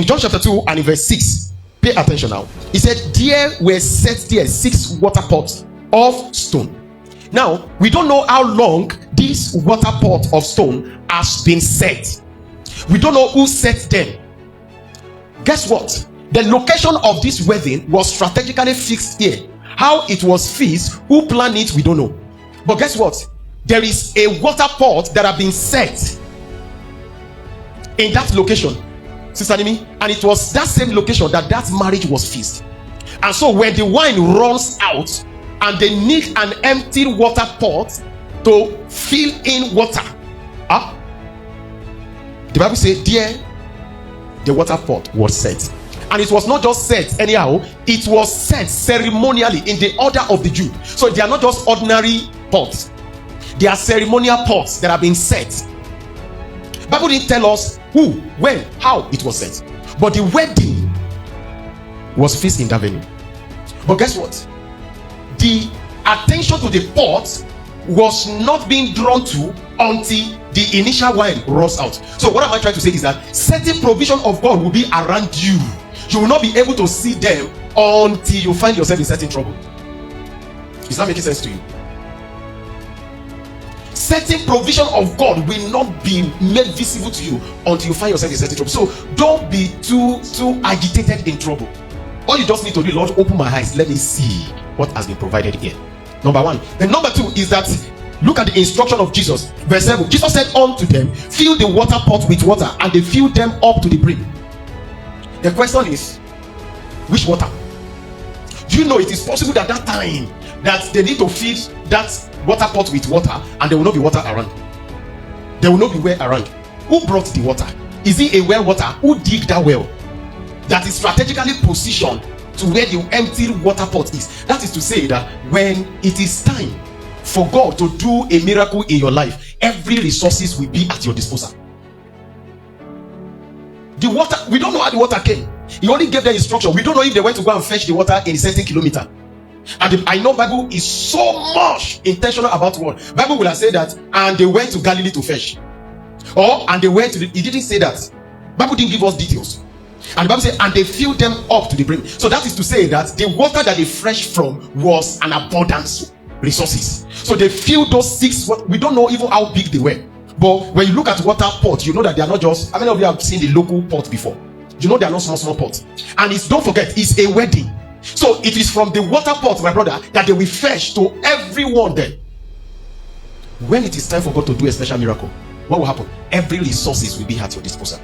In John chapter 2 and in verse 6, pay attention now. He said, there were set there 6 water pots of stone. Now, we don't know how long this water pot of stone has been set. We don't know who set them. Guess what? The location of this wedding was strategically fixed here. How it was fixed, who planned it, we don't know. But guess what? There is a water pot that have been set in that location, Sister Nimi, and it was that same location that marriage was fixed. And so when the wine runs out and they need an empty water pot to fill in water, the Bible says there the water pot was set. And it was not just set anyhow, it was set ceremonially in the order of the Jew. So they are not just ordinary pots, they are ceremonial pots that have been set. Bible didn't tell us who, when, how it was set, but the wedding was fixed in that venue. But guess what? The attention to the pot was not being drawn to until the initial wine runs out. So what am I trying to say is that certain provision of God will be around you. You will not be able to see them until you find yourself in certain trouble. Is that making sense to you? Certain provision of God will not be made visible to you until you find yourself in certain trouble. So don't be too agitated in trouble. All you just need to do, Lord, open my eyes, let me see what has been provided here. Number one. Then number two is that, look at the instruction of Jesus. Verse 7. Jesus said unto them, fill the water pot with water, and they filled them up to the brim. The question is, which water? Do you know it is possible that time that they need to fill that water pot with water and there will not be water around? There will not be well around. Who brought the water? Is it a well water? Who dig that well that is strategically positioned to where the empty water pot is? That is to say that when it is time for God to do a miracle in your life, every resources will be at your disposal. The water, we don't know how the water came. He only gave the instruction. We don't know if they went to go and fetch the water in a certain kilometer. And I know Bible is so much intentional about what Bible will have said that, and they went to Galilee to fetch, or and they went to it didn't say that. Bible didn't give us details. And the Bible said, and they filled them up to the brim. So that is to say that the water that they fetched from was an abundance resources. So they filled those 6. We don't know even how big they were. But when you look at water pots, you know that they are not just, how many of you have seen the local pot before? You know they are not small pots. And don't forget, it's a wedding. So it is from the water pot, my brother, that they will fetch to everyone there. When it is time for God to do a special miracle, what will happen? Every resources will be at your disposal.